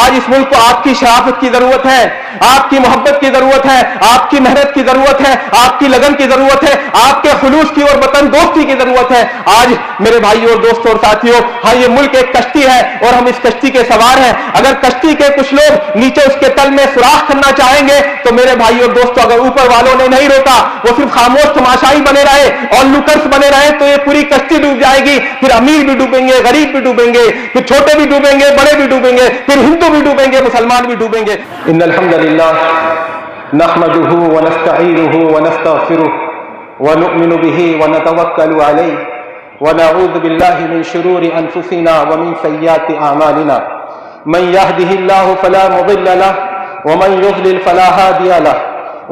آج اس ملک کو آپ کی شرافت کی ضرورت ہے, آپ کی محبت کی ضرورت ہے, آپ کی محنت کی ضرورت ہے, آپ کی لگن کی ضرورت ہے, آپ کے خلوص کی اور وطن دوستی کی ضرورت ہے. آج میرے بھائیوں اور دوستوں اور ساتھیوں, ہاں یہ ملک ایک کشتی ہے اور ہم اس کشتی کے سوار ہیں. اگر کشتی کے کچھ لوگ نیچے اس کے تل میں سوراخ کرنا چاہیں گے تو میرے بھائیوں اور دوستوں, اگر اوپر والوں نے نہیں روکا, وہ صرف خاموش تماشائی بنے رہے اور لوکرس بنے رہے, تو یہ پوری کشتی ڈوب جائے گی. پھر امیر بھی ڈوبیں گے, غریب بھی ڈوبیں گے, پھر چھوٹے بھی ڈوبیں گے, بڑے بھی ڈوبیں گے, پھر ہندو بھی ڈوبیں گے, مسلمان بھی ڈوبیں گے. ان الحمد للہ نحمده ونستعینه ونستغفره ونؤمن به ونتوکل علیہ ونعوذ باللہ من شرور انفسنا ومن سیئات اعمالنا من يهده الله فلا مضل له ومن يضلل فلا هادي له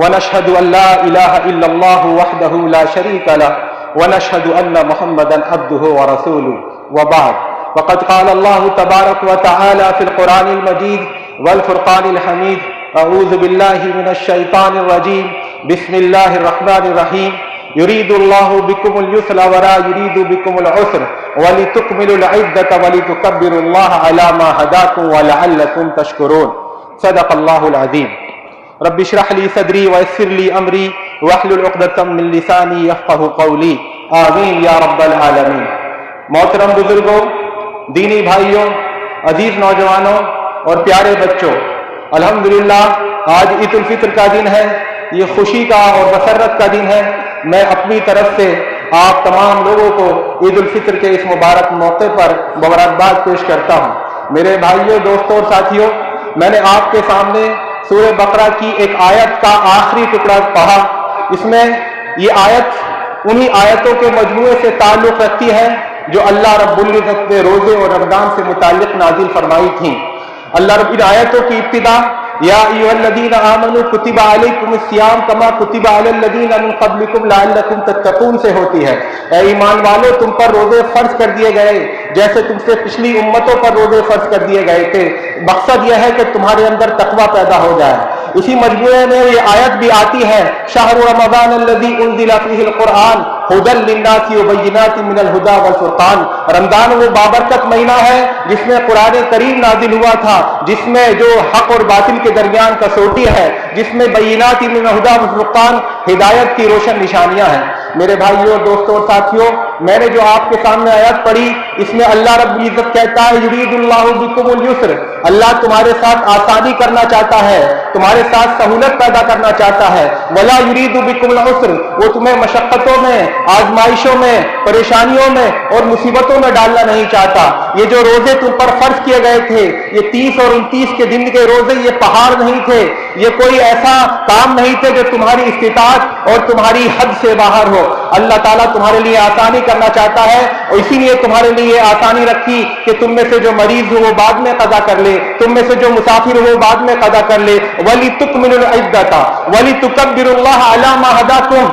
ونشهد ان لا اله الا الله وحده لا شريك له ونشهد ان محمدا عبده ورسوله وبعد وقد قال الله تبارك وتعالى في القرآن المجيد والفرقان الحميد اعوذ بالله من الشيطان الرجيم بسم الله الرحمن الرحيم يريد الله بكم اليسر ولا يريد بكم العسر ولتكملوا العدة ولتكبروا الله على ما هداكم ولعلكم تشكرون صدق الله العظيم. رب اشرح لي صدري ويسر لي امري واحلل عقدة من لساني يفقهوا قولي آمین یا رب العالمین. محترم بزرگوں, دینی بھائیوں, عزیز نوجوانوں اور پیارے بچوں, الحمدللہ آج عید الفطر کا دن ہے. یہ خوشی کا اور مسرت کا دن ہے. میں اپنی طرف سے آپ تمام لوگوں کو عید الفطر کے اس مبارک موقع پر مبارکباد پیش کرتا ہوں. میرے بھائیوں, دوستوں اور ساتھیوں, میں نے آپ کے سامنے سورہ بقرہ کی ایک آیت کا آخری ٹکڑا پڑھا. اس میں یہ آیت انہی آیتوں کے مجموعے سے تعلق رکھتی ہے جو اللہ رب العزت نے روزے اور رمضان سے متعلق نازل فرمائی تھیں. اللہ رب ان آیتوں کی ابتدا یا ایھا الذین آمنوا کتب علیکم الصیام کما کتب علی الذین من قبلکم لعلکم تتقون سے ہوتی ہے. اے ایمان والو, تم پر روزے فرض کر دیے گئے جیسے تم سے پچھلی امتوں پر روزے فرض کر دیے گئے تھے. مقصد یہ ہے کہ تمہارے اندر تقویٰ پیدا ہو جائے. اسی مجموعے میں یہ آیت بھی آتی ہے, شہر رمضان الذی انزل فیہ القرآن ھدی للناس وبینات من الھدی والفرقان. رمضان وہ بابرکت مہینہ ہے جس میں قرآن کریم نازل ہوا تھا, جس میں جو حق اور باطل کے درمیان کسوٹی ہے, جس میں بینات من الھدی والفرقان ہدایت کی روشن نشانیاں ہیں. میرے بھائیوں, دوستوں اور ساتھیوں, میں نے جو آپ کے سامنے آیت پڑھی, اس میں اللہ رب العزت کہتا ہے یرید اللہ بکم اليسر, اللہ تمہارے ساتھ آسانی کرنا چاہتا ہے, تمہارے ساتھ سہولت پیدا کرنا چاہتا ہے. ولا یرید بکم العسر, وہ تمہیں مشقتوں میں, آزمائشوں میں, پریشانیوں میں اور مصیبتوں میں ڈالنا نہیں چاہتا. یہ جو روزے تم پر فرض کیے گئے تھے, یہ 30 اور 29 کے دن کے روزے, یہ پہاڑ نہیں تھے, یہ کوئی ایسا کام نہیں تھے جو تمہاری استطاعت اور تمہاری حد سے باہر ہو. اللہ تعالیٰ تمہارے لیے آسانی کرنا چاہتا ہے اور اسی لیے تمہارے لیے آسانی رکھی کہ تم میں سے جو مریض ہو وہ بعد میں قضا کر لے, تم میں سے جو مسافر ہو وہ بعد میں قضا کر لے. وَلِتُكْمِلُوا الْعِدَّةَ وَلِتُكَبِّرُوا اللَّهَ عَلَى مَا هَدَاكُمْ,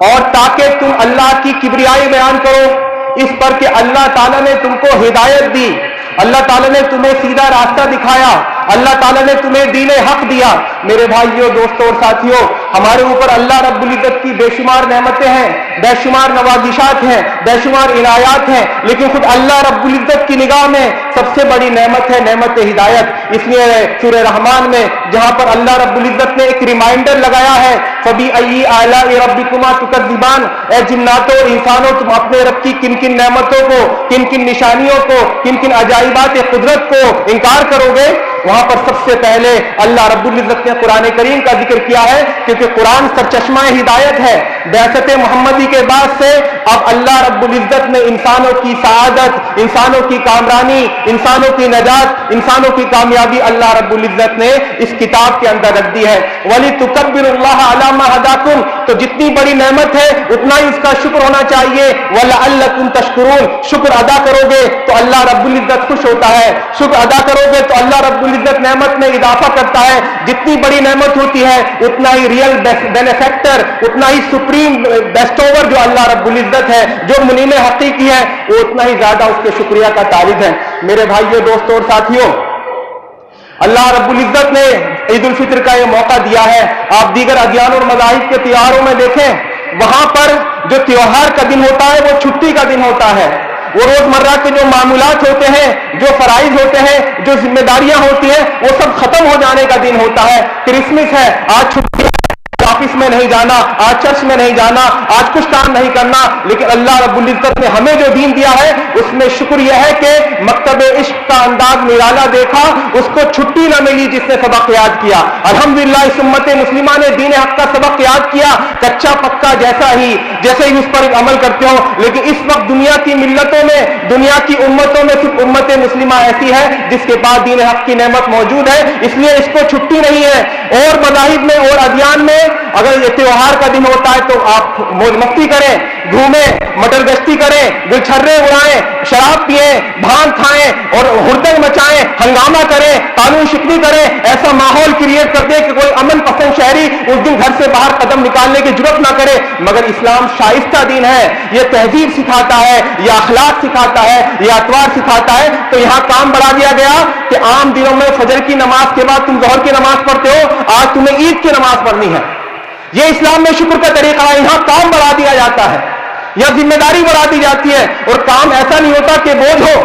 اور تاکہ تم اللہ کی کبریائی بیان کرو اس پر کہ اللہ تعالیٰ نے تم کو ہدایت دی, اللہ تعالیٰ نے تمہیں سیدھا راستہ دکھایا, اللہ تعالیٰ نے تمہیں دین حق دیا. میرے بھائیوں, دوستوں اور ساتھیوں, ہمارے اوپر اللہ رب العزت کی بے شمار نعمتیں ہیں, بے شمار نوازشات ہیں, بے شمار عنایات ہیں, لیکن خود اللہ رب العزت کی نگاہ میں سب سے بڑی نعمت ہے نعمت ہدایت. اس لیے سورہ رحمان میں جہاں پر اللہ رب العزت نے ایک ریمائنڈر لگایا ہے, فَبِأَيِّ آلَاءِ رَبِّكُمَا تُكَذِّبَانِ, اے جناتوں اور انسانوں, تم اپنے رب کی کن کن نعمتوں کو, کن کن نشانیوں کو, کن کن عجائبات قدرت کو انکار کرو گے. وہاں پر سب سے پہلے اللہ رب العزت نے قرآن کریم کا ذکر کیا ہے, کیونکہ قرآن سرچشمہ ہدایت ہے. بعثت محمدی کے بعد سے اب اللہ رب العزت نے انسانوں کی سعادت, انسانوں کی کامرانی, انسانوں کی نجات, انسانوں کی کامیابی اللہ رب العزت نے اس کتاب کے اندر رکھ دی ہے. وَلِتُكَبِّرُوا اللَّهَ عَلَى مَا هَدَاكُمْ, تو جتنی بڑی نعمت ہے اتنا ہی اس کا شکر ہونا چاہیے. وَلَعَلَّكُمْ تَشْكُرُونَ, شکر ادا کرو گے تو اللہ رب العزت خوش ہوتا ہے, شکر ادا کرو گے تو اللہ رب العزت نعمت میں اضافہ کرتا ہے. جتنی بڑی نعمت ہوتی ہے اتنا ہی ریئل بینیفیکٹر, اتنا ہی سپریم بیسٹوور جو اللہ رب العزت ہے, جو منعم حقیقی ہے, وہ اتنا ہی زیادہ اس کے شکریہ کا طالب ہے. میرے بھائیوں, دوستوں اور ساتھیوں, اللہ رب العزت نے عید الفطر کا یہ موقع دیا ہے. آپ دیگر ادیان اور مذاہب کے تیوہاروں میں دیکھیں, وہاں پر جو تیوہار کا دن ہوتا ہے وہ چھٹی کا دن ہوتا ہے. وہ روزمرہ کے جو معمولات ہوتے ہیں, جو فرائض ہوتے ہیں, جو ذمہ داریاں ہوتی ہیں, وہ سب ختم ہو جانے کا دن ہوتا ہے. کرسمس ہے, آج چھٹی, آفس میں نہیں جانا, آج چرچ میں نہیں جانا, آج کچھ کام نہیں کرنا, لیکن اللہ رب العزت نے ہمیں جو دین دیا ہے اس میں شکر یہ ہے کہ مکتب عشق کا انداز نرالا دیکھا, اس کو چھٹی نہ ملی جس نے سبق یاد کیا. الحمدللہ اس امت مسلمہ نے دین حق کا سبق یاد کیا, کچا پکا جیسے ہی اس پر عمل کرتے ہو. لیکن اس وقت دنیا کی ملتوں میں, دنیا کی امتوں میں صرف امت مسلمہ ایسی ہے جس کے پاس دین حق کی نعمت موجود ہے, اس لیے اس کو چھٹی نہیں ہے. اور مذاہب میں اور ادیان میں اگر یہ تہوار کا دن ہوتا ہے تو آپ موج مستی کریں, گھومیں, مٹر گشتی کریں, گلچھرے اڑائیں, شراب پیئیں, بھانگ کھائیں اور ہڑدنگ مچائیں, ہنگامہ کریں, قانون شکنی کریں, ایسا ماحول کریٹ کر دیں کہ کوئی امن پسند شہری اس دن گھر سے باہر قدم نکالنے کی جرات نہ کرے. مگر اسلام شائستہ دین ہے, یہ تہذیب سکھاتا ہے, یہ اخلاق سکھاتا ہے, یہ اتوار سکھاتا ہے. تو یہاں کام بڑھا دیا گیا کہ عام دنوں میں فجر کی نماز کے بعد تم ظہر کی نماز پڑھتے ہو, آج تمہیں عید کی نماز پڑھنی ہے. یہ اسلام میں شکر کا طریقہ ہے. یہاں کام بڑھا دیا جاتا ہے, یہاں ذمہ داری بڑھا دی جاتی ہے. اور کام ایسا نہیں ہوتا کہ بوجھ ہو,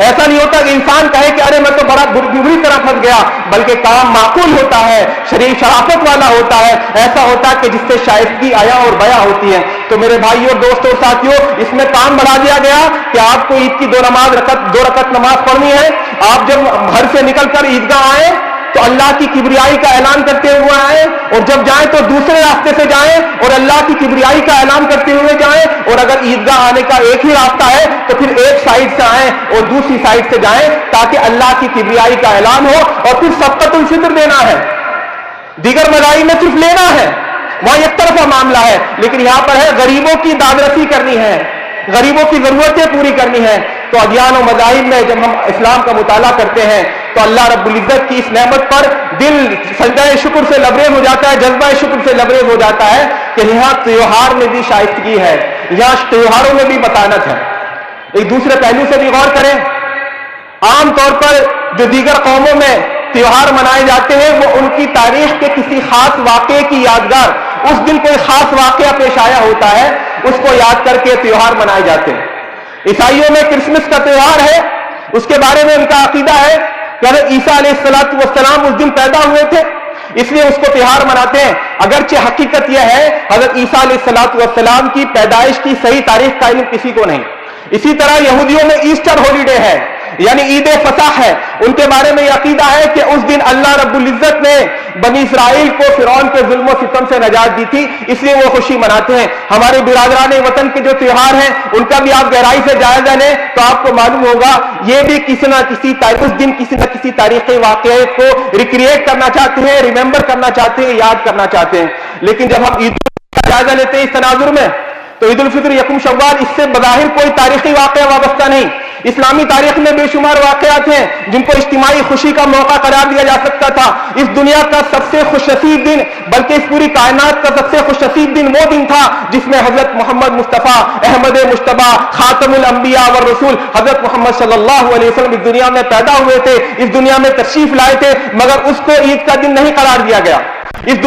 ایسا نہیں ہوتا کہ انسان کہے کہ ارے میں تو بڑا بری طرح پھنس گیا, بلکہ کام معقول ہوتا ہے, شرافت والا ہوتا ہے, ایسا ہوتا ہے کہ جس سے شائستگی آیا اور بیا ہوتی ہے. تو میرے بھائیوں, دوستوں, ساتھیوں, اس میں کام بڑھا دیا گیا کہ آپ کو عید کی دو رکعت نماز پڑھنی ہے. آپ جب گھر سے نکل کر عیدگاہ آئیں تو اللہ کی کبریائی کا اعلان کرتے ہوئے آئیں, اور جب جائیں تو دوسرے راستے سے جائیں اور اللہ کی کبریائی کا اعلان کرتے ہوئے جائیں. اور اگر عیدگاہ آنے کا ایک ہی راستہ ہے تو پھر ایک سائڈ سے آئیں اور دوسری سائڈ سے جائیں, تاکہ اللہ کی کبریائی کا اعلان ہو. اور پھر صدقۃ الفطر دینا ہے, دیگر مذاہب میں صرف لینا ہے, وہاں ایک طرفہ معاملہ ہے. لیکن یہاں پر ہے غریبوں کی دادرسی کرنی ہے, غریبوں کی ضرورتیں پوری کرنی ہے. تو ادیان و مذاہب میں جب ہم اسلام کا مطالعہ کرتے ہیں تو اللہ رب العزت کی اس نعمت پر دل سجدہ شکر سے لبریز ہو جاتا ہے, جذبہ شکر سے لبریز ہو جاتا ہے کہ یہاں تہوار میں بھی شائستگی ہے, یہاں تہواروں میں بھی بطانت ہے. ایک دوسرے پہلو سے بھی غور کریں. عام طور پر جو دیگر قوموں میں تہوار منائے جاتے ہیں وہ ان کی تاریخ کے کسی خاص واقعے کی یادگار, اس دن کوئی خاص واقعہ پیش آیا ہوتا ہے, اس کو یاد کر کے تہوار منائے جاتے ہیں. عیسائیوں میں کرسمس کا تہوار ہے, اس کے بارے میں ان کا عقیدہ ہے کہ حضرت عیسیٰ علیہ السلام اس دن پیدا ہوئے تھے, اس لیے اس کو تہوار مناتے ہیں. اگرچہ حقیقت یہ ہے حضرت عیسیٰ علیہ السلام کی پیدائش کی صحیح تاریخ کا علم کسی کو نہیں. اسی طرح یہودیوں میں ایسٹر ہالیڈے ہے, یعنی عید فصح ہے. ان کے بارے میں یہ عقیدہ ہے کہ اس دن اللہ رب العزت نے بنی اسرائیل کو فرعون کے ظلم و ستم سے نجات دی تھی, اس لیے وہ خوشی مناتے ہیں. ہمارے برادران وطن کے جو تہوار ہیں ان کا بھی آپ گہرائی سے جائزہ لیں تو آپ کو معلوم ہوگا یہ بھی کسی نہ کسی اس دن کسی نہ کسی تاریخی واقعے کو ریکریٹ کرنا چاہتے ہیں, ریممبر کرنا چاہتے ہیں, یاد کرنا چاہتے ہیں. لیکن جب ہم عید کا جائزہ لیتے ہیں اس تناظر میں تو عید الفطر, یکم شوال, اس سے بظاہر کوئی تاریخی واقعہ وابستہ نہیں. اسلامی تاریخ میں بے شمار واقعات ہیں جن کو اجتماعی خوشی کا موقع قرار دیا جا سکتا تھا. اس دنیا کا سب سے خوش نصیب دن, بلکہ اس پوری کائنات کا سب سے خوش نصیب دن وہ دن تھا جس میں حضرت محمد مصطفیٰ احمد مجتبیٰ خاتم الانبیاء والرسول حضرت محمد صلی اللہ علیہ وسلم اس دنیا میں پیدا ہوئے تھے, اس دنیا میں تشریف لائے تھے. مگر اس کو عید کا دن نہیں قرار دیا گیا. اس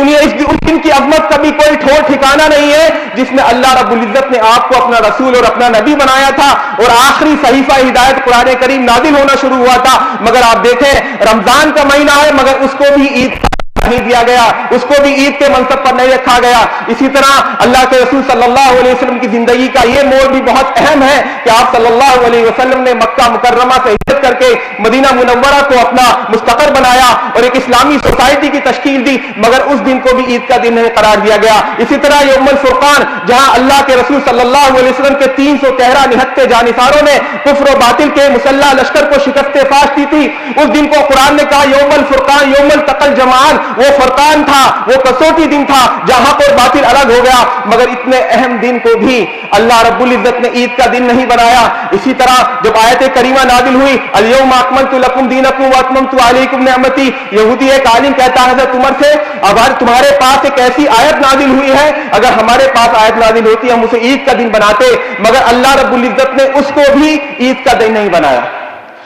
دن کی عظمت کا بھی کوئی ٹھور ٹھکانہ نہیں ہے جس میں اللہ رب العزت نے آپ کو اپنا رسول اور اپنا نبی بنایا تھا اور آخری صحیفہ ہدایت قرآن کریم نازل ہونا شروع ہوا تھا. مگر آپ دیکھیں رمضان کا مہینہ ہے مگر اس کو بھی عید نہیں دیا گیا, اس کو بھی عید کے منصب پر نہیں رکھا گیا. اسی طرح اللہ کے رسول صلی اللہ علیہ وسلم کی زندگی کا یہ موڑ بھی بہت اہم ہے کہ آپ صلی اللہ علیہ وسلم نے مکہ مکرمہ سے ہجرت کر کے مدینہ منورہ کو اپنا مستقر بنایا اور ایک اسلامی سوسائٹی کی تشکیل دی, مگر اس دن کو بھی عید کا دن نہیں قرار دیا گیا. اسی طرح یوم الفرقان, جہاں اللہ کے رسول صلی اللہ علیہ وسلم کے 300 کہرا نہتے جانثاروں نے کفر و باطل کے مسلح لشکر کو شکست فاش دی تھی, اس دن کو قرآن نے کہا یوم الفرقان, یوم التقى الجمعان. وہ فرقان تھا, وہ کسوٹی دن تھا جہاں پر باطل الگ ہو گیا. مگر اتنے اہم دن کو بھی اللہ رب العزت نے عید کا دن نہیں بنایا. اسی طرح جب آیت کریمہ نازل ہوئی الیوم اکملت لکم دینکم واتممت علیکم نعمتی, یہودی ایک عالم کہتا ہے حضرت عمر سے اگر تمہارے پاس ایک ایسی آیت نازل ہوئی ہے, اگر ہمارے پاس آیت نازل ہوتی ہم اسے عید کا دن بناتے. مگر اللہ رب العزت نے اس کو بھی عید کا دن نہیں بنایا.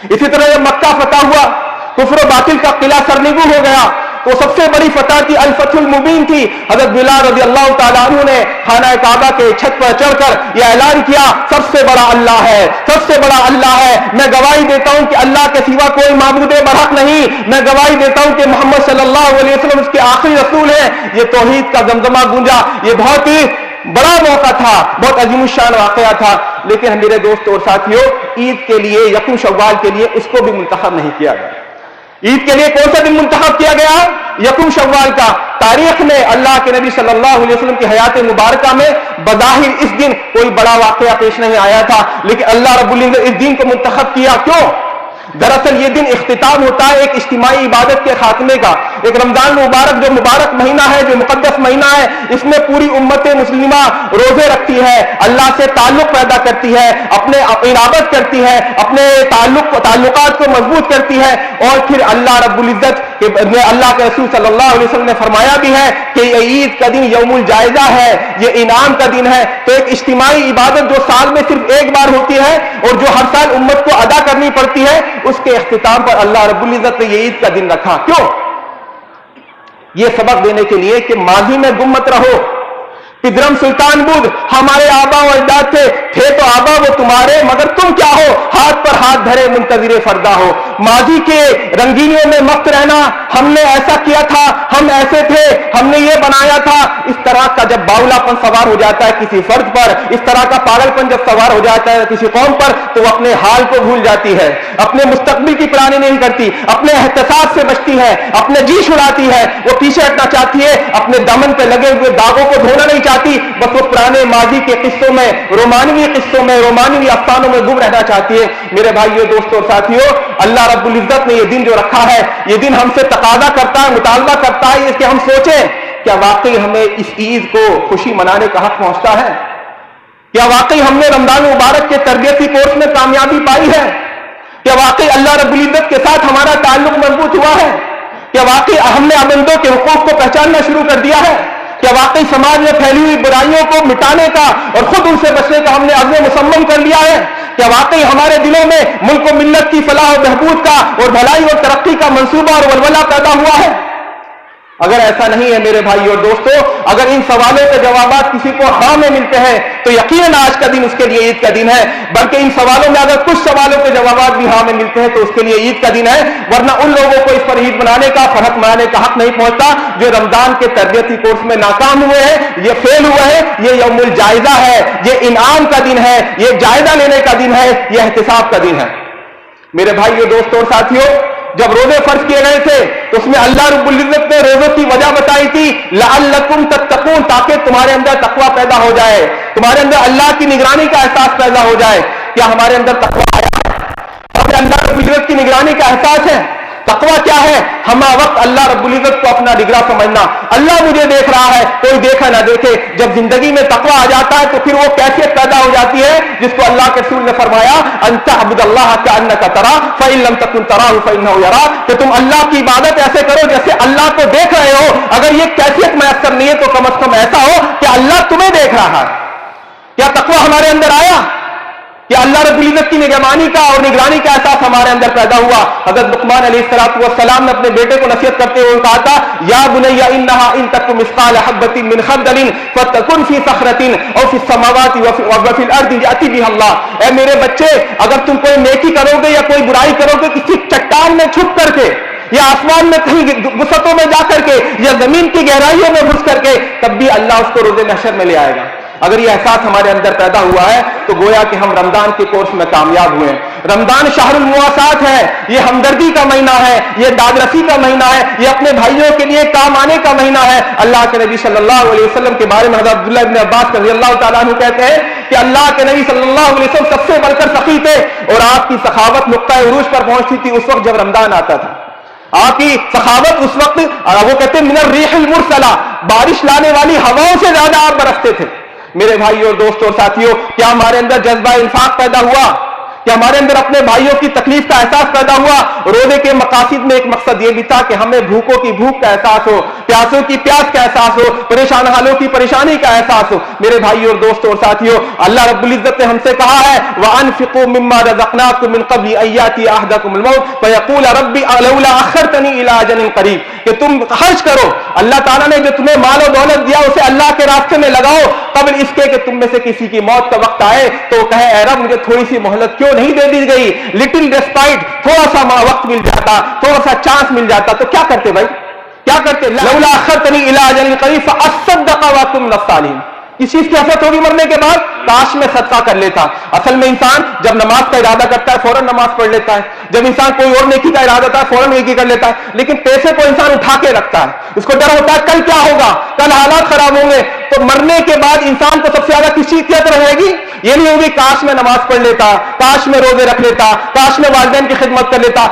اسی طرح جب مکہ فتح ہوا, کفر و باطل کا قلعہ سرنگو ہو گیا, तो सबसे बड़ी फतह थी, अल फतहुल मुबीन थी। हजरत बिलाल रज़ी अल्लाह तआला अन्हु ने खाना काबा के छत पर चढ़कर यह ऐलान किया, सबसे बड़ा अल्लाह है, सबसे बड़ा अल्लाह है। मैं गवाही देता हूं कि अल्लाह के सिवा कोई माबूदे बरहक नहीं। मैं गवाही देता हूं कि मोहम्मद सल्लल्लाहु अलैहि वसल्लम उसके आखिरी रसूल हैं। ये तौहीद का जमजमा गूंजा। ये बहुत ही बड़ा मौका था, बहुत अजीमुशान वाकया था। लेकिन मेरे दोस्तों और साथियों, ईद के लिए, यकूम शव्वाल के लिए उसको भी मुंतखब नहीं किया गया। ईद के लिए कौन सा दिन मुंतखब किया गया? यकूम शव्वाल का। तारीख में अल्लाह के नबी सल्लल्लाहु अलैहि वसल्लम की हयात मुबारका में बज़ाहिर इस दिन कोई बड़ा वाकया पेश नहीं आया था, लेकिन अल्लाह रब्बुल इज्जत इस दिन को मुंतखब किया। क्यों? दरअसल ये दिन इख्तिताम होता है एक इज्तिमाई इबादत के खात्मे का। एक रमजान मुबारक जो मुबारक महीना है, जो मुकद्दस महीना है, इसमें पूरी उम्मत मुस्लिमा रोजे रखती है, अल्लाह से ताल्लुक पैदा करती है, अपने इनाबत करती है, अपने ताल्लुकात को मजबूत करती है। और फिर अल्लाह रब्बुल इज्जत ने, अल्लाह के रसूल सल्लल्लाहु अलैहि वसल्लम ने फरमाया भी है कि ये ईद का दिन यौमुल जायजा है, ये इनाम का दिन है। तो एक इज्तिमाई इबादत जो साल में सिर्फ एक बार होती है और जो हर साल उम्मत को अदा करनी पड़ती है, उसके इख्तिताम पर अल्लाह रब्बुल इज्जत ने ये ईद का दिन रखा। क्यों? ये सबक देने के लिए कि माजी में गुम मत रहो। पिदरम सुल्तान बुद्ध हमारे आबा और अजदाद थे तो आबा वो तुम्हारे, मगर तुम क्या हो? हाथ पर हाथ धरे मुंतज़िरे फरदा हो। माजी के रंगीनियों में मस्त रहना, हमने ऐसा किया था, हम ऐसे थे, हमने ये बनाया था, इस तरह का जब बाउलापन सवार हो जाता है किसी फर्द पर, इस तरह का पागलपन जब सवार हो जाता है किसी कौम पर, तो वो अपने हाल को भूल जाती है, अपने मुस्तकबिल की प्लानिंग नहीं करती, अपने एहतसास से बचती है, अपने जी छुड़ाती है, वो पीछे हटना चाहती है, अपने दामन पे लगे हुए दागों को धोना नहीं चाहती, बस वो पुराने माजी के किस्सों में, रोमानवी किस्सों में, रोमानवी अफसानों में गुम रहना चाहती है। मेरे भाइयों, दोस्तों और साथियों, अल्लाह रब्बुल इज्जत ने ये दिन जो रखा है, ये दिन हमसे तकादा करता है, मुतालबा करता है कि हम सोचें, क्या वाकई हमें इस ईद को खुशी मनाने का हक पहुंचता है? क्या वाकई हमने रमजान मुबारक के तरबियती कोर्स में कामयाबी पाई है? क्या वाकई अल्लाह रब्बुल इज्जत के साथ हमारा ताल्लुक मजबूत हुआ है? क्या वाकई हमने अबंदों के हुकूक को पहचानना शुरू कर दिया है? क्या वाकई समाज में फैली हुई बुराइयों को मिटाने का और खुद उनसे बचने का हमने अज़्म मुसम्मम कर लिया है? क्या वाकई हमारे दिलों में मुल्क और मिल्लत की फलाह और बहबूद का और भलाई और तरक्की का मंसूबा और वलवला पैदा हुआ है? अगर ऐसा नहीं है मेरे भाई और दोस्तों, अगर इन सवालों के जवाब किसी को हाँ में मिलते हैं, तो यकीनन आज का दिन उसके लिए ईद का दिन है। बल्कि इन सवालों में अगर कुछ सवालों के जवाब भी हाँ में मिलते हैं, तो उसके लिए ईद का दिन है। वरना उन लोगों को इस पर ईद मनाने का, फरहत मनाने का हक नहीं पहुंचता जो रमजान के तरबियती कोर्स में नाकाम हुए हैं, ये फेल हुए हैं। ये यौमुल जायजा है, ये इनाम का दिन है, ये जायजा लेने का दिन है, ये एहतिसाब का दिन है। मेरे भाइयों, दोस्तों और साथियों, जब रोजे फर्ज किए गए थे तो उसमें अल्लाह रब्बुल इज्जत ने रोजों की वजह बताई थी, लअल्लकुम तत्तकून, ताकि तुम्हारे अंदर तकवा पैदा हो जाए, तुम्हारे अंदर अल्लाह की निगरानी का एहसास पैदा हो जाए। क्या हमारे अंदर तकवा आया? हमें अल्लाह रब्बुल इज्जत की निगरानी का एहसास है? तकवा क्या है? हम वक्त अल्लाह रब्बुल इज्जत को अपना निगरां समझना। अल्लाह मुझे देख रहा है, कोई देखे ना देखे। जब जिंदगी में तकवा आ जाता है तो फिर वो कैफियत पैदा हो जाती है जिसको अल्लाह के रसूल ने फरमाया, अंतअब्दुल्लाह कअन्नका तरा फइन लम तकुन तराहु फइन्नहु यरा, कि तुम अल्लाह की इबादत ऐसे करो जैसे अल्लाह को देख रहे हो। अगर ये कैफियत मैसर नहीं है तो कम से कम ऐसा हो कि अल्लाह तुम्हें देख रहा है। क्या तकवा हमारे अंदर आया? कि अल्लाह रब्बुल इज्जत की निगरानी का और निगरानी का एहसास हमारे अंदर पैदा हुआ? हज़रत लुक़मान अलैहिस्सलातु वस्सलाम ने अपने बेटे को नसीहत करते हुए कहा था, या बुनय्या इन्नहा इन तकुम मिस्काल हब्बतिन मिन खर्दलिन फतकुन फी सखरतिन औ फी समावाति व फिल अर्दि याति बिहा अल्लाह। ए मेरे बच्चे, अगर तुम कोई नेकी करोगे या कोई बुराई करोगे किसी चट्टान में छुप करके, या आसमान में कहीं वसतों में जाकर के, या जमीन की गहराइयों में घुस करके, तब भी अल्लाह उसको रोज़े महशर में ले आएगा। अगर ये एहसास हमारे अंदर पैदा हुआ है तो गोया कि हम रमजान के कोर्स में कामयाब हुए। रमजान शहरुल मुआसात है, ये हमदर्दी का महीना है, ये दादरसी का महीना है, ये अपने भाइयों के लिए काम आने का महीना है। अल्लाह के नबी सल्लल्लाहु अलैहि वसल्लम के बारे में हज़रत अब्दुल्लाह इब्न अब्बास रज़ियल्लाहु ताला अन्हु कहते हैं कि अल्लाह के नबी सल्लल्लाहु अलैहि वसल्लम सबसे बढ़कर सखी थे और आपकी सखावत नुक्ता उरूज पर पहुंचती थी उस वक्त जब रमजान आता था। आपकी सखावत उस वक्त, वो कहते हैं मिनर रिहिल मुरसला, बारिश लाने वाली हवाओं से ज्यादा आप बरसते थे। मेरे भाइयों और दोस्तों और साथियों, क्या हमारे अंदर जज्बा इंफाक पैदा हुआ? क्या हमारे अंदर अपने भाइयों की तकलीफ का एहसास पैदा हुआ? रोजे के मकासद में एक मकसद यह भी था कि हमें भूखों की भूख का एहसास हो, प्यासों की प्यास का एहसास हो, परेशान हालों की परेशानी का एहसास हो। मेरे भाइयों और दोस्तों और साथियों, अल्लाह रब्बुल इज्जत ने हमसे कहा है, वअनफिकू मिम्मा रज़क़नाकुम मिन क़ब्लि अन यातिया अहदकुमुल मौत फयक़ूल रब्बी लौला अख़रतनी इला अजलिन करीब, कि तुम खर्च करो, अल्लाह ताला ने जो तुम्हें माल और दौलत दिया उसे अल्लाह के रास्ते में लगाओ, कबल इसके कि तुम में से किसी की मौत का वक्त आए तो कहे ऐ रब मुझे थोड़ी सी मोहलत क्यों नहीं दे दी गई, लिटिल रेस्पाइट, थोड़ा सा वक्त मिल जाता, थोड़ा सा चांस मिल जाता तो क्या करते भाई, क्या करते? लौला अखरतनी इला अजलिन करीब फअसद्दक़ व अकुन मिनस सालिहीन। इस चीज की हसरत होगी मरने के बाद, काश में सदका कर लेता। असल में इंसान जब नमाज का इरादा करता है फौरन नमाज पढ़ लेता है, जब इंसान कोई और नेकी का इरादा करता है फौरन नेकी कर लेता है, लेकिन पैसे को इंसान उठा के रखता है, उसको डर होता है कल क्या होगा, कल हालात खराब होंगे। तो मरने के बाद इंसान को सबसे ज्यादा किस चीज की याद रहेगी? ये नहीं होगी काश में नमाज पढ़ लेता, काश में रोजे रख लेता, काश में वालिदैन की खिदमत कर लेता,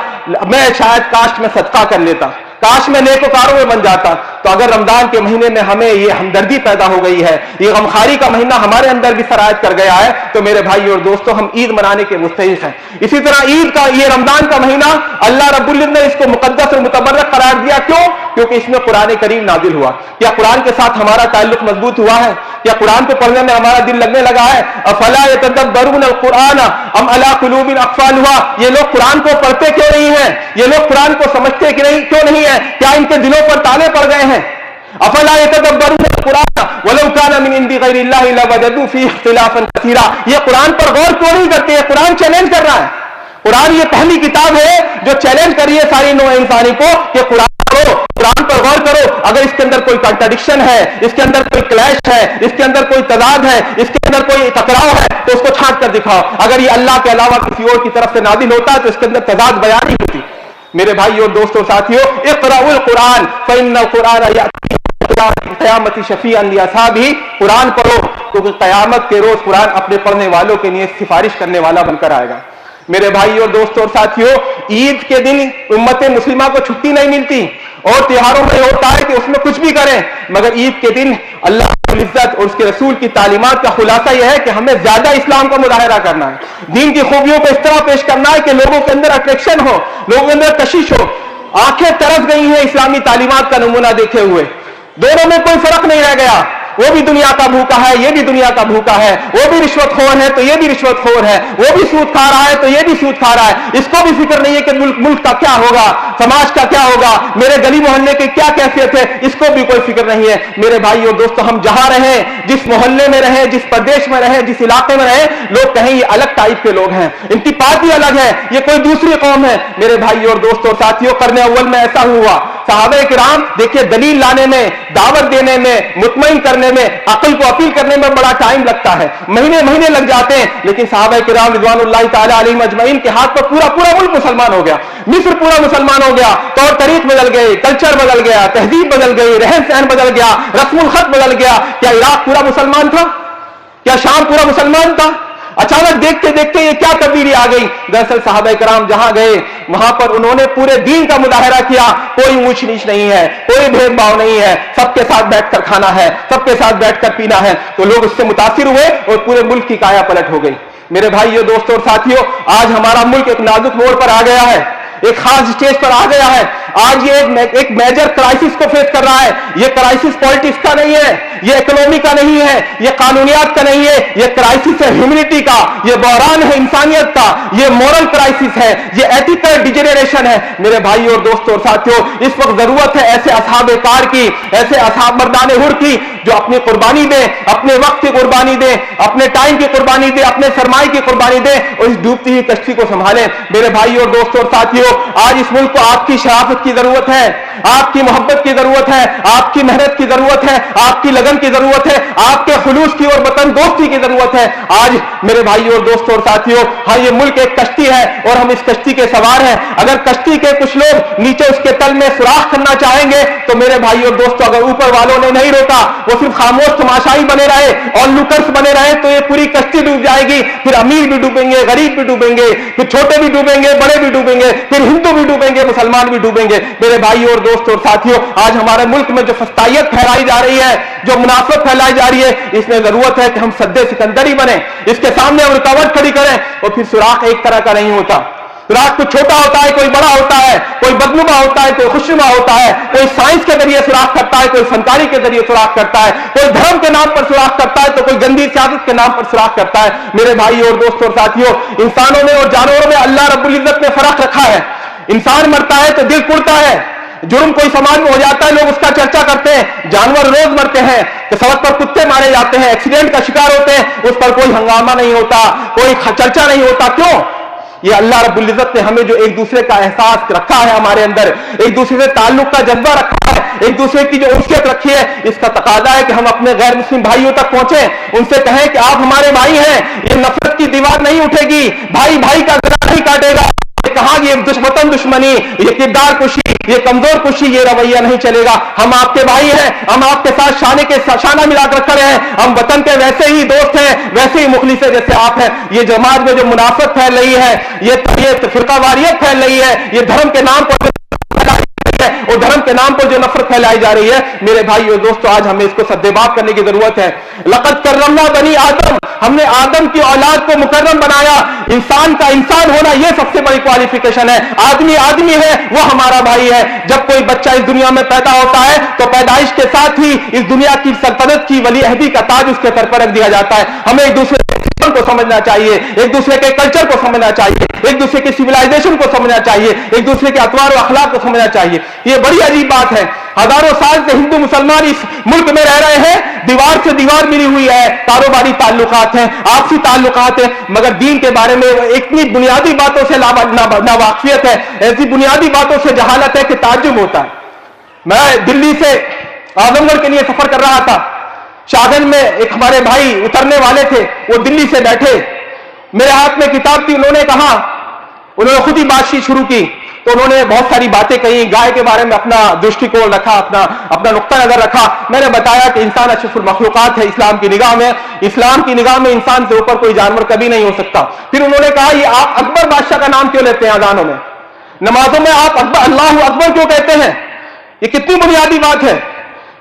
मैं शायद काश में सदका कर लेता, काश में नेकोकारों में बन जाता। तो अगर रमजान के महीने में हमें ये हमदर्दी पैदा हो गई है, ये गमखारी का महीना हमारे अंदर भी सरायत कर गया है, तो मेरे भाई और दोस्तों हम ईद मनाने के मुस्तहिक हैं। इसी तरह ईद का ये रमजान का महीना अल्लाह रब्बुल इज्जत ने इसको मुकद्दस और मुतबर्रक करार दिया। क्यों? क्योंकि इसमें कुरान करीम नाजिल हुआ। क्या कुरान के साथ हमारा ताल्लुक मजबूत हुआ है? क्या कुरान को पढ़ने में हमारा दिल लगने लगा है? अफला यतदब्बरून अल-कुरान अम अला कुलूबिन अक़फ़ालुहा। ये लोग कुरान को पढ़ते क्यों नहीं है? ये लोग कुरान को समझते क्यों नहीं है? क्या इनके दिलों पर ताले पड़ गए हैं? अफला यतदब्बरून अल-कुरान वलौ कान मिन इंदी गैरिल्लाहि लवजदू फीहि इख्तिलाफन कसीरा। ये कुरान पर गौर क्यों नहीं करते? कुरान चैलेंज कर रहा है। कुरान ये पहली किताब है जो चैलेंज करी है सारी नौ इंसानी को कि कुरान पढ़ो, कुरान पर गौर करो, अगर इसके अंदर कोई कॉन्ट्रडिक्शन है, इसके अंदर कोई क्लैश है, इसके अंदर कोई तजाद है, इसके अंदर कोई टकराव है तो उसको छांट कर दिखाओ। अगर ये अल्लाह के अलावा किसी और की तरफ से नाजिल होता है तो इसके अंदर तजाद बयान नहीं होती। मेरे भाइयों दोस्तों साथियों, इक़राउल कुरान फ़इन्नल कुरान याती क़यामति शफ़ीअन लिअस्हाबिही। कुरान पढ़ो क्योंकि क़यामत के रोज कुरान अपने पढ़ने वालों के लिए सिफारिश करने वाला बनकर आएगा। मेरे भाइयों दोस्तों और साथियों, ईद के दिन उम्मत मुस्लिमा को छुट्टी नहीं मिलती और त्योहारों में होता है कि उसमें कुछ भी करें, मगर ईद के दिन अल्लाह की इज्जत और उसके रसूल की तालीमात का खुलासा यह है कि हमें ज्यादा इस्लाम का मुजाहरा करना है, दीन की खूबियों को इस तरह पेश करना है कि लोगों के अंदर अट्रैक्शन हो, लोगों के अंदर कशिश हो। आंखें तरस गई हैं इस्लामी तालीमात का नमूना देखे हुए, दोनों में कोई फर्क नहीं रह गया। वो भी दुनिया का भूखा है, ये भी दुनिया का भूखा है, वो भी रिश्वतखोर है तो ये भी रिश्वतखोर है, वो भी सूद खा रहा है तो ये भी सूद खा रहा है। इसको भी फिक्र नहीं है कि मुल्क का क्या होगा, समाज का क्या होगा, मेरे गली मोहल्ले की क्या कैफियत है, इसको भी कोई फिक्र नहीं है। मेरे भाई और दोस्तों, हम जहां रहें, जिस मोहल्ले में रहें, जिस प्रदेश में रहें, जिस इलाके में रहें, लोग कहें ये अलग टाइप के लोग हैं, इनकी पार्टी अलग है, ये कोई दूसरी कौम है। मेरे भाई और दोस्तों साथियों, करने अव्वल में ऐसा हुआ, सहाबे किराम देखिए दलील लाने में, दावत देने में, मुतमईन करने में, अक्ल को अपील करने में बड़ा टाइम लगता है, महीने महीने लग जाते हैं, लेकिन सहाबा किराम रिज़वानुल्लाहि ताला अलैहिम अजमईन के हाथ पर पूरा पूरा मुल्क मुसलमान हो गया, मिस्र पूरा मुसलमान हो गया, तौर तरीक बदल गए, कल्चर बदल गया, तहजीब बदल गई, रहन सहन बदल गया, रस्मुल खत बदल गया। क्या इराक पूरा मुसलमान था? क्या शाम पूरा मुसलमान था? अचानक देखते देखते ये क्या तब्दीली आ गई? दरअसल सहाबा किराम जहां गए वहां पर उन्होंने पूरे दीन का मुजाहरा किया, कोई ऊंच नीच नहीं है, कोई भेदभाव नहीं है, सबके साथ बैठकर खाना है, सबके साथ बैठकर पीना है। तो लोग उससे मुतासिर हुए और पूरे मुल्क की काया पलट हो गई। मेरे भाइयों दोस्तों और साथियों, आज हमारा मुल्क एक नाजुक मोड़ पर आ गया है, एक खास स्टेज पर आ गया है। आज ये एक मेजर क्राइसिस को फेस कर रहा है। ये क्राइसिस पॉलिटिक्स का नहीं है, ये इकोनॉमी का नहीं है, ये कानूनियात का नहीं है, ये क्राइसिस है ह्यूमैनिटी का, ये बहरान है इंसानियत का, ये मोरल क्राइसिस है, ये एथिकल डिजेनरेशन है। मेरे भाइयों और दोस्तों और साथियों, इस वक्त जरूरत है ऐसे असहाबे कार की, ऐसे असहाब मर्दाने हुर की जो अपनी कुर्बानी दे, अपने वक्त की कुर्बानी दे, अपने टाइम की कुर्बानी दे, अपने सरमाए की कुर्बानी दे और इस डूबती हुई कश्ती को संभालें। मेरे भाइयों और दोस्तों और साथियों, आज इस मुल्क को आपकी शराफत की जरूरत है, आपकी मोहब्बत की जरूरत है, आपकी मेहनत की जरूरत है, आपकी लगन की जरूरत है, आपके खुलूस की और वतन दोस्ती की जरूरत है। आज मेरे भाइयों और दोस्तों और साथियों, हाँ ये मुल्क एक कश्ती है और हम इस कश्ती के सवार हैं। अगर कश्ती के कुछ लोग नीचे उसके तल में सुराख करना चाहेंगे तो मेरे भाइयों और दोस्तों, अगर ऊपर वालों ने नहीं रोका, वो सिर्फ खामोश तमाशाई बने रहे और लुकर्स बने रहे तो ये पूरी कश्ती डूब जाएगी। फिर अमीर भी डूबेंगे, गरीब भी डूबेंगे, फिर छोटे भी डूबेंगे, बड़े भी डूबेंगे, फिर हिंदू भी डूबेंगे, मुसलमान भी डूबेंगे। मेरे भाइयों और दोस्तों और साथियों, आज हमारे मुल्क में जो फस्तायत फैलाई जा रही है, जो मुनाफत फैलाई जा रही है, इसमें जरूरत है कि हम सद्दे सिकंदरी बने, इसके सामने हम रुकावट खड़ी करें। और फिर सुराख एक तरह का नहीं होता, सुराख कुछ छोटा होता है, कोई बड़ा होता है, कोई बदनुमा होता है, कोई खुशनुमा होता है, कोई साइंस के जरिए सुराख करता है, कोई फनकारी के जरिए सुराख करता है, कोई धर्म के नाम पर सुराख करता है तो कोई गंदी सियासत के नाम पर सुराख करता है। मेरे भाइयों और दोस्तों और साथियों, इंसानों में और जानवरों में अल्लाह रब्बुल इज्जत ने फर्क रखा है। इंसान मरता है तो दिल कुड़ता है, जुर्म कोई समाज में हो जाता है, लोग उसका चर्चा करते हैं, जानवर रोज मरते हैं, तो सड़क पर कुत्ते मारे जाते हैं, एक्सीडेंट का शिकार होते हैं, उस पर कोई हंगामा नहीं होता, कोई चर्चा नहीं होता। क्यों? ये अल्लाह रब्बुल इज्जत ने हमें जो एक दूसरे का एहसास रखा है, हमारे अंदर एक दूसरे से ताल्लुक का जज्बा रखा है, एक दूसरे की जो उल्फियत रखी है, इसका तकाजा है कि हम अपने गैर मुस्लिम भाइयों तक पहुंचे, उनसे कहें कि आप हमारे भाई हैं, ये नफरत की दीवार नहीं उठेगी, भाई भाई का गला नहीं काटेगा। कहा ये वतन दुश्मनी, ये किरदार कुशी, ये कमजोर कुशी, ये रवैया नहीं चलेगा। हम आपके भाई हैं, हम आपके साथ शाने के शाना मिलाकर खड़े हैं, हम वतन के वैसे ही दोस्त हैं, वैसे ही मुखलिस है जैसे आप हैं। ये जमात में जो मुनाफत फैल रही है, ये फिरकावारियत फैल रही है, ये धर्म के नाम पर और धर्म के नाम पर जो नफरत फैलाई जा रही है, मेरे भाइयों दोस्तों, आज हमें इसको सद्देबात करने की जरूरत है। लक़द कररमना बनी आदम, हमने आदम की औलाद को मुकर्रम बनाया। इंसान का इंसान होना यह सबसे बड़ी क्वालिफिकेशन है। आदमी आदमी है, वो हमारा भाई है। जब कोई बच्चा इस दुनिया में पैदा होता है तो पैदाइश के साथ ही इस दुनिया की सल्तनत की वली अहदी का ताज उसके सर पर रख दिया जाता है। हमें एक दूसरे को समझना चाहिए, एक दूसरे के कल्चर को समझना चाहिए, एक दूसरे के सिविलाइजेशन को समझना चाहिए, एक दूसरे के अतवार और अखलाक को समझना चाहिए। ये बड़ी अजीब बात है। हजारों साल से हिंदू मुसलमान इस मुल्क में रह रहे हैं, दीवार से दीवार मिली हुई है, कारोबारी ताल्लुकात हैं, आपसी ताल्लुकात हैं, मगर दीन के बारे में इतनी बुनियादी बातों से नावाकिफियत है, ऐसी बुनियादी बातों से जहालत है कि ताज्जुब होता है। मैं दिल्ली से आजमगढ़ के लिए सफर कर रहा था। शाहगंज में एक हमारे भाई उतरने वाले थे, वो दिल्ली से बैठे, मेरे हाथ में किताब थी, उन्होंने कहा, उन्होंने खुद ही बातचीत शुरू की, तो उन्होंने बहुत सारी बातें कही, गाय के बारे में अपना दृष्टिकोण रखा, अपना नुक्ता नजर रखा। मैंने बताया कि इंसान अशरफुल मखलूकात है इस्लाम की निगाह में, इस्लाम की निगाह में इंसान से ऊपर कोई जानवर कभी नहीं हो सकता। फिर उन्होंने कहा, ये आप अकबर बादशाह का नाम क्यों लेते हैं अजानों में, नमाजों में आप अकबर अल्लाहु अकबर क्यों कहते हैं? ये कितनी बुनियादी बात है।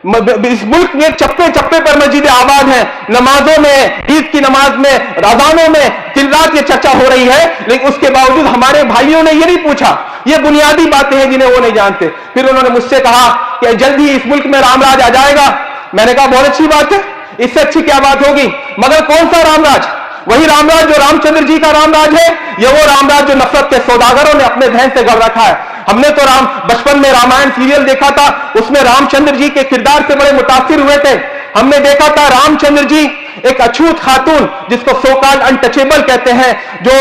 इस मुल्क में चप्पे चप्पे पर मस्जिदें आबाद हैं, नमाजों में, ईद की नमाज में, रज़ानों में दिन रात ये चर्चा हो रही है, लेकिन उसके बावजूद हमारे भाइयों ने ये नहीं पूछा। ये बुनियादी बातें हैं जिन्हें वो नहीं जानते। फिर उन्होंने मुझसे कहा कि जल्द ही इस मुल्क में रामराज आ जाएगा। मैंने कहा बहुत अच्छी बात है, इससे अच्छी क्या बात होगी, मगर कौन सा रामराज? वही रामराज जो रामचंद्र जी का रामराज है, या वो रामराज जो नफरत के सौदागरों ने अपने जहन से गढ़ रखा है? हमने तो बचपन में रामायण सीरियल देखा था, उसमें रामचंद्र जी के किरदार से बड़े मुतासिर हुए थे। हमने देखा था रामचंद्र जी एक अछूत खातून, जिसको सोकाल्ड अनटचेबल कहते हैं, जो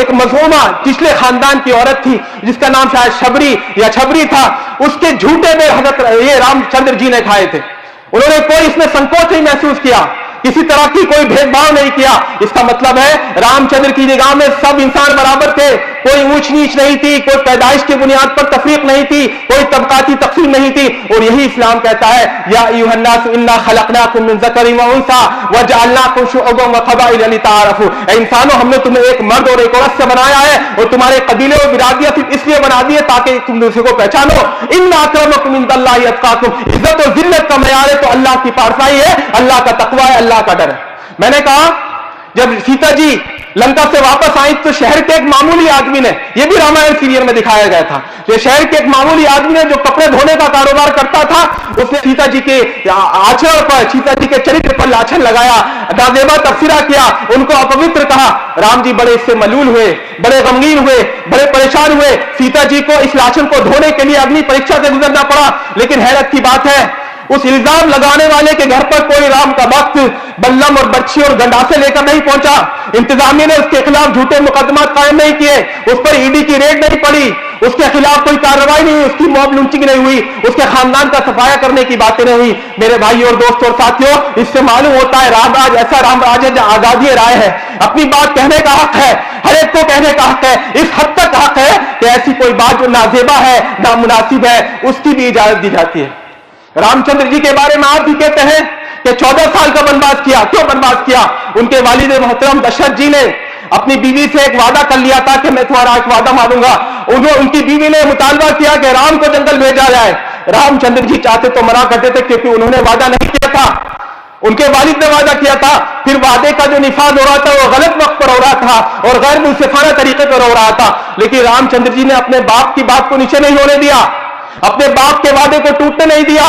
एक मजलूमा पिछले खानदान की औरत थी, जिसका नाम शायद शबरी या छबरी था, उसके झूठे में हजरत ये रामचंद्र जी ने खाए थे। उन्होंने कोई इसमें संकोच नहीं महसूस किया, किसी तरह की कोई भेदभाव नहीं किया। इसका मतलब है रामचंद्र की निगाह में सब इंसान बराबर थे, कोई ऊंच नीच नहीं थी, कोई पैदाइश की बुनियाद पर तफरीक नहीं थी, कोई तबकाती तकसीम नहीं थी। और यही इस्लाम कहता है, या अय्युहन्नास इन्ना खलकनाकुम मिन ज़करिन व उन्सा व जअलनाकुम शुअबन व क़बाइल लिताअरफू। ऐ इंसानों, हमने तुम्हें एक मर्द और एक औरत से बनाया है, और तुम्हारे कबीले और बिरादरियां सिर्फ इसलिए बना दी है ताकि तुम दूसरे को पहचानो। इन्ना अक्रमकुम इंदल्लाहि अत्काकुम, इज्जत और जिल्लत का मयार है तो अल्लाह की पारसाई है, अल्लाह का तकवा है, अल्लाह का डर है। मैंने कहा, जब सीता जी लंका से वापस आई तो शहर के एक मामूली आदमी ने, यह भी रामायण सीरियल में दिखाया गया था, जो शहर के एक मामूली आदमी ने जो कपड़े धोने का कारोबार करता था, उसने सीता जी के आचरण पर, सीता जी के चरित्र पर लाछन लगाया, नाजेबा तबसरा किया, उनको अपवित्र कहा। राम जी बड़े इससे मलूल हुए, बड़े गमगीन हुए, बड़े परेशान हुए। सीता जी को इस लाछन को धोने के लिए अग्नि परीक्षा से गुजरना पड़ा। लेकिन हैरत की बात है, उस इल्जाम लगाने वाले के घर पर कोई राम का वक्त बल्लम और बच्ची और गंडासे लेकर नहीं पहुंचा। इंतजामिया ने उसके खिलाफ झूठे मुकदमा कायम नहीं किए, उस पर ईडी की रेड नहीं पड़ी, उसके खिलाफ कोई कार्रवाई नहीं हुई, उसकी मॉब लिंचिंग नहीं हुई, उसके खानदान का सफाया करने की बातें नहीं हुई। मेरे भाई और दोस्तों और साथियों, इससे मालूम होता है रामराज ऐसा रामराज है जो आजादी राय है, अपनी बात कहने का हक है, हर एक को कहने का हक है। इस हद तक हक है कि ऐसी कोई बात जो नाजेबा है, नामुनासिब है, उसकी भी इजाजत दी जाती है। रामचंद्र जी के बारे में आप भी कहते हैं कि 14 साल का वनवास किया। क्यों वनवास किया? उनके वालिद मोहतरम दशरथ जी ने अपनी बीवी से एक वादा कर लिया था कि मैं तुम्हारा एक वादा मानूंगा। उनकी बीवी ने मुतालबा किया कि राम को जंगल भेजा जाए। रामचंद्र जी चाहते तो मना करते थे, क्योंकि उन्होंने वादा नहीं किया था, उनके वालिद ने वादा किया था। फिर वादे का जो निफाज हो रहा था वो गलत वक्त पर हो रहा था और गैर मुंसिफाना तरीके पर हो रहा था। लेकिन रामचंद्र जी ने अपने बाप की बात को नीचे नहीं होने दिया, अपने बाप के वादे को टूटने नहीं दिया,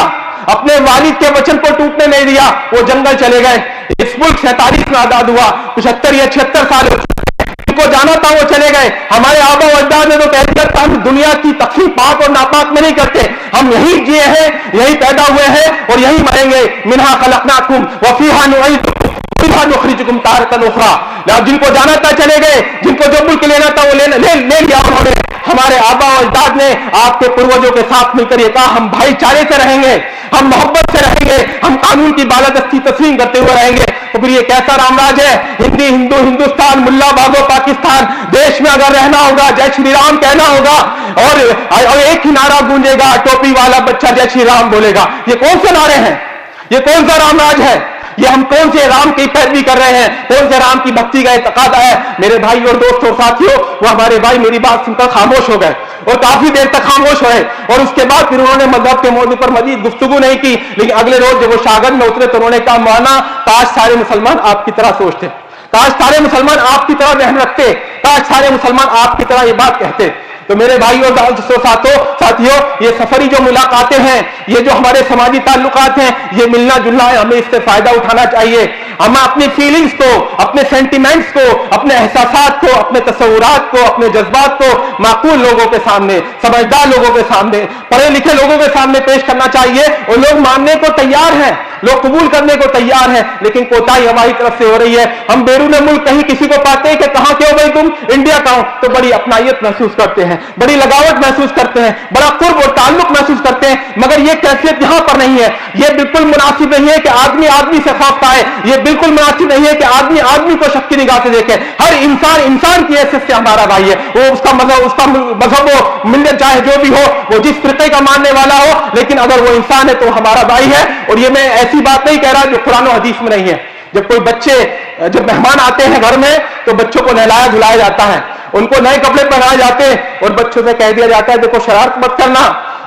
अपने वालिद के वचन को टूटने नहीं दिया। वो जंगल चले गए। इस मुल्क 47 में आजाद हुआ, 75 या 76 साल उनको जाना था, वो चले गए। हमारे आबा व अजदाद ने तो कह दिया था, हम दुनिया की तकसीम पाक और नापाक में नहीं करते, हम हम यही जिए हैं, यही पैदा हुए हैं और यही मरेंगे। मिन्हा खलकनाकुम व फीहा नुईदुकुम फिहा नुखरिजुकुम तारतन उखरा। जिनको जाना था चले गए, जिनको जो मुल्क लेना था वो ले लिया उन्होंने। हमारे आबा और अजदाद ने आपके पूर्वजों के साथ मिलकर ये कहा हम भाईचारे से रहेंगे, हम मोहब्बत से रहेंगे, हम कानून की बालादस्ती तस्लीम करते हुए रहेंगे। तो फिर ये कैसा रामराज है? हिंदी हिंदू हिंदुस्तान, मुल्ला भागो पाकिस्तान। देश में अगर रहना होगा जय श्री राम कहना होगा और एक ही नारा गूंजेगा, टोपी वाला बच्चा जय श्री राम बोलेगा। ये कौन से नारे हैं? ये कौन सा रामराज है? ये हम कौन से राम की पैरवी कर रहे हैं? कौन से राम की भक्ति का इत्तेकाद है? मेरे भाई और दोस्तों और साथियों, वो हमारे भाई मेरी बात सुनकर खामोश हो गए और काफी देर तक खामोश हुए और उसके बाद फिर उन्होंने मजहब के मौजू पर मजीद गुफ्तगू नहीं की। लेकिन अगले रोज जब वो शागर्द में उतरे तो उन्होंने कहा मौलाना काश सारे मुसलमान आपकी तरह सोचते, काश सारे मुसलमान आपकी तरह रहम रखते, काश सारे मुसलमान आपकी तरह ये बात कहते। तो मेरे भाइयों साथियों, ये सफरी जो मुलाकातें हैं, ये जो हमारे समाजी ताल्लुकात हैं, ये मिलना जुलना है, हमें इससे फायदा उठाना चाहिए। हमें अपनी फीलिंग्स को, अपने सेंटिमेंट्स को, अपने एहसासात को, अपने तस्वुरात को, अपने जज्बात को माकूल लोगों के सामने, समझदार लोगों के सामने, पढ़े लिखे लोगों के सामने पेश करना चाहिए। और लोग मानने को तैयार हैं, लोग कबूल करने को तैयार हैं, लेकिन कोताही हमारी तरफ से हो रही है। हम बैरून मुल्क कहीं किसी को पाते हैं कि कहां के हो भाई तुम, इंडिया का हो, तो बड़ी अपनायत महसूस करते हैं, बड़ी लगावट महसूस करते हैं, बड़ा कुर्ब और ताल्लुक महसूस करते हैं। मगर ये कैफियत यहां पर नहीं है। ये बिल्कुल मुनासिब नहीं है कि आदमी आदमी से खौफ पाए, ये बिल्कुल मुनासिब नहीं है कि आदमी आदमी को शक की निगाह से देखे। हर इंसान इंसान की हैसियत से हमारा भाई है। वो उसका मजहब हो, मिल्लत चाहे जो भी हो, वो जिस फिरके का मानने वाला हो, लेकिन अगर वो इंसान है तो हमारा भाई है। और ये मैं ऐसी बात नहीं कह रहा जो कुरान और हदीस में नहीं है। जब मेहमान आते हैं घर में तो बच्चों को नहलाया धुलाया जाता है, उनको नए कपड़े पहनाए जाते हैं और बच्चों से कह दिया जाता है देखो शरारत मत करना,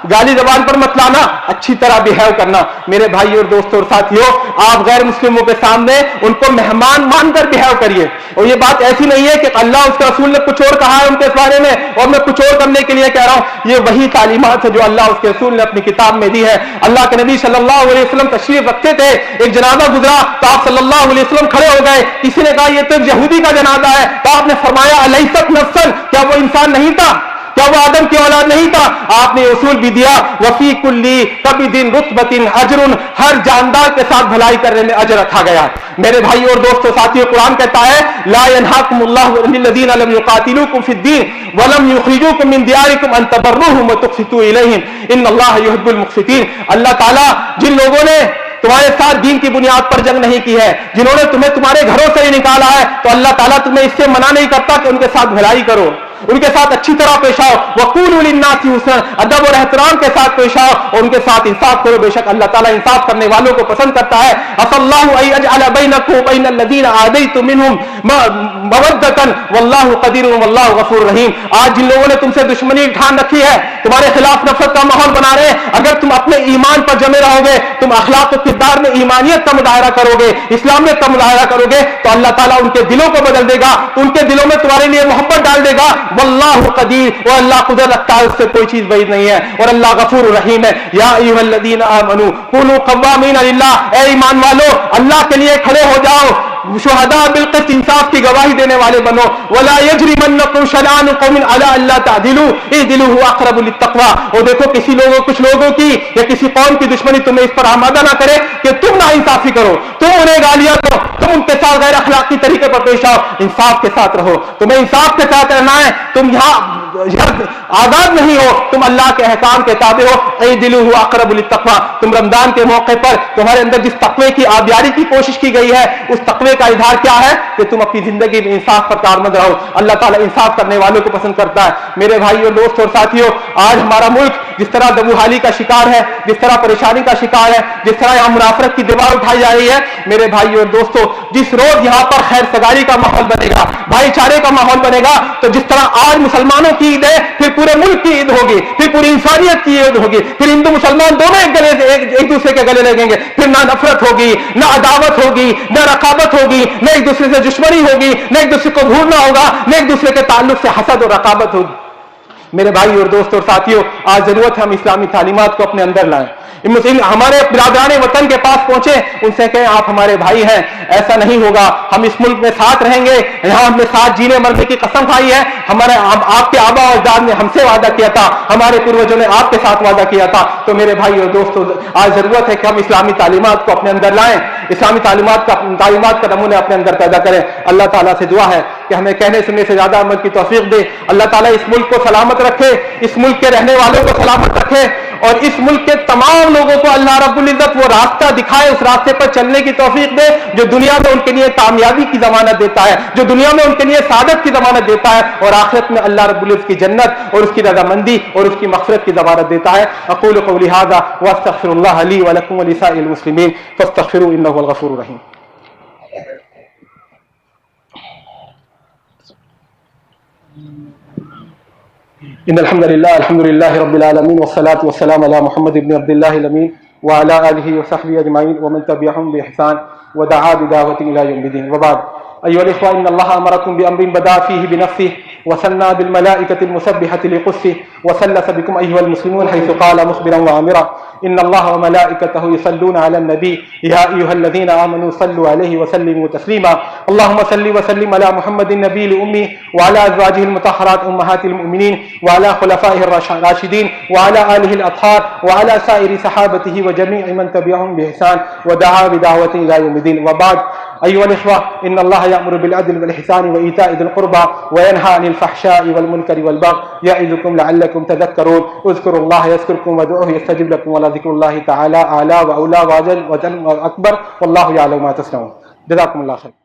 गाली जबान पर मत लाना, अच्छी तरह बिहेव करना। मेरे भाई और दोस्तों और साथियों, आप गैर मुस्लिमों के सामने उनको मेहमान मानकर बिहेव करिए। और ये बात ऐसी नहीं है कि अल्लाह उसके रसूल ने कुछ और कहा है उनके बारे में और मैं कुछ और करने के लिए कह रहा हूं। ये वही तालीमात है जो अल्लाह उसके रसूल ने अपनी किताब में दी है। अल्लाह के नबी सल्लल्लाहु अलैहि वसल्लम तशरीफ रखते थे, एक जनाजा गुजरा तो आप सल्लल्लाहु अलैहि वसल्लम खड़े हो गए। किसी ने कहा ये तो यहूदी का जनाजा है, तो आपने फरमाया अलैसत नफ्सन, क्या वो इंसान नहीं था, क्या वो आदम की औलाद नहीं था? आपने उसूल भी दिया वफी कुल्ली कभी दिन रुतबतिन अजरुन, हर जानदार के साथ भलाई करने में अजर रखा गया। मेरे भाई और दोस्तों साथियों, कुरान कहता है ला यनहाकुमुल्लाहु अनिल्लज़ीना लम युकातिलूकुम फिद्दीन व लम युखरिजूकुम मिन दियारिकुम अन तबर्रुहुम व तुक़सितू इलैहिम इन्नल्लाहा युहिब्बुल मुक़सितीन। अल्लाह ताला जिन लोगों ने तुम्हारे साथ दीन की बुनियाद पर जंग नहीं की है, जिन्होंने तुम्हें तुम्हारे घरों से ही निकाला है, तो अल्लाह ताला तुम्हें इससे मना नहीं करता कि उनके साथ भलाई करो, उनके साथ अच्छी तरह पेश आओ। वक़ूलू लिन्नासी हुस्नन, अदब और एहतराम के साथ पेश आओ और उनके साथ इंसाफ करो। बेशक अल्लाह ताला इंसाफ करने वालों को पसंद करता है। असल्लाहु अयजअल बैनकुम बैनल लज़ीना आदैतुम मिनहुम मवद्दतन वल्लाहु क़दीरुन वल्लाहु गफूरुर रहीम। आज जिन लोगों ने तुमसे दुश्मनी ठान रखी है, तुम्हारे खिलाफ नफरत का माहौल बना रहे हैं, अगर तुम अपने ईमान पर जमे रहोगे, तुम अखलाक और किरदार में ईमानियत का मुजाहरा करोगे, इस्लामियत का मुजाहरा करोगे, तो अल्लाह ताला उनके दिलों को बदल देगा, उनके दिलों में तुम्हारे लिए मोहब्बत डाल देगा। वल्लाहु कदीर, वो अल्लाह कुदरत रखता है, उससे कोई चीज बैद नहीं है। और अल्लाह गफूर रहीम है। या अय्युहल्लज़ीना आमनू कुनू क़व्वामीना लिल्लाह, ए ईमान वालो अल्लाह के लिए खड़े हो जाओ, शुहदा बिलक़िस्त, इंसाफ की गवाही देने वाले बनो। वला यजरिमन्नकुम शनानु क़ौमिन अला अल्ला तादिलू इदिलू हुवा अक़रबु लित्तक़वा। और देखो कुछ लोगों की या किसी कौम की दुश्मनी तुम्हें इस पर आमादा ना करे कि तुम ना इंसाफी करो, तुम उन्हें गालियां दो, तुम उनके साथ गैर अखलाकी तरीके पर पेश आओ। इंसाफ के साथ रहो, तुम्हें इंसाफ के साथ रहना है। तुम यहाँ आजाद नहीं हो, तुम अल्लाह के अहकाम के ताबे हो। इदिलू हुवा अक़रबु लित्तक़वा। तुम रमजान के मौके पर तुम्हारे अंदर जिस तक़वे की आबियारी की कोशिश की गई है, उस तक़वे का इजहार क्या है कि तुम अपनी जिंदगी में इंसाफ पर कारमंद रहो। अल्लाह ताला इंसाफ करने वालों को पसंद करता है। मेरे भाइयों दोस्तों और साथियों, आज हमारा मुल्क जिस तरह दबूहाली का शिकार है, जिस तरह परेशानी का शिकार है, जिस तरह यहाँ मुनाफरत की दीवार उठाई जा रही है, मेरे भाइयों और दोस्तों, जिस रोज यहाँ पर खैर सगारी का माहौल बनेगा, भाईचारे का माहौल बनेगा, तो जिस तरह आज मुसलमानों की ईद है, फिर पूरे मुल्क की ईद होगी, फिर पूरी इंसानियत की ईद होगी, फिर हिंदू मुसलमान दोनों एक दूसरे के गले लगेंगे। फिर ना नफरत होगी, ना अदावत होगी, ना रकाबत होगी, न एक दूसरे से दुश्मनी होगी, न एक दूसरे को घूरना होगा, न एक दूसरे के ताल्लुक से हसद और रकाबत होगी। میرے بھائی اور دوستوں اور ساتھیوں، آج ضرورت ہے ہم اسلامی تعلیمات کو اپنے اندر لائیں. ہمارے برادران وطن کے پاس پہنچے، ان سے کہیں آپ ہمارے بھائی ہیں. ایسا نہیں ہوگا. ہم اس ملک میں ساتھ رہیں گے. یہاں ہم نے ساتھ جینے مرنے کی قسم کھائی ہے. آپ کے آبا و اجداد نے ہم سے وعدہ کیا تھا، ہمارے پوروجوں نے آپ کے ساتھ وعدہ کیا تھا. تو میرے بھائی اور دوستوں، آج ضرورت ہے کہ ہم اسلامی تعلیمات کو اپنے اندر لائیں، اسلامی تعلیمات کا نمونہ اپنے اندر پیدا کریں. اللہ تعالیٰ سے دعا ہے کہ ہمیں کہنے سننے سے زیادہ عمل کی توفیق دے. اللہ تعالیٰ اس ملک کو سلامت رکھے، اس ملک کے رہنے والوں کو سلامت رکھے، اور اس ملک کے تمام لوگوں کو اللہ رب العزت وہ راستہ دکھائے، اس راستے پر چلنے کی توفیق دے جو دنیا میں ان کے لیے کامیابی کی ضمانت دیتا ہے، جو دنیا میں ان کے لیے سعادت کی ضمانت دیتا ہے، اور آخرت میں اللہ رب العزت کی جنت اور اس کی رضامندی اور اس کی مغفرت کی ضمانت دیتا ہے. اقول قولی ھذا واستغفر اللہ لی ولکم ولسائر المسلمین فاستغفروہ انہ هو الغفور الرحیم. ان الحمد للہ رب العالمین والصلاة والسلام علی محمد بن عبد اللہ الامین وعلی آلہ وصحبہ اجمعین ومن تبعهم بإحسان ودعا بدعوة إلى يوم الدين. وبعد، أيها الإخوة، إن الله أمركم بأمر بدأ فيه بنفسه وثنى بالملائكة المسبحة لقدسه وثلث بكم أيها المسلمون حيث قال مخبرا وآمرا: إن الله وملائكته يصلون على النبي يا أيها الذين آمنوا صلوا عليه وسلموا تسليما. اللهم صل وسلم على محمد النبي الأمي وعلى أزواجه المطهرات أمهات المؤمنين وعلى خلفائه الراشدين وعلى آله الأطهار وعلى سائر صحابته وجميع من تبعهم بإحسان ودعا بدعوة إلى يوم الدين. وبعد، أيها الإخوة، إن الله يأمر بالعدل والإحسان وإيتاء ذي القربى وينهى عن الفحشاء والمنكر والبغي يعظكم لعلكم تذكرون. اذكروا الله يذكركم وادعوه يستجب لكم ولذكر الله تعالى أعلى وأولى وأجل وجل وأكبر والله يعلم ما تصنعون. جزاكم الله خير.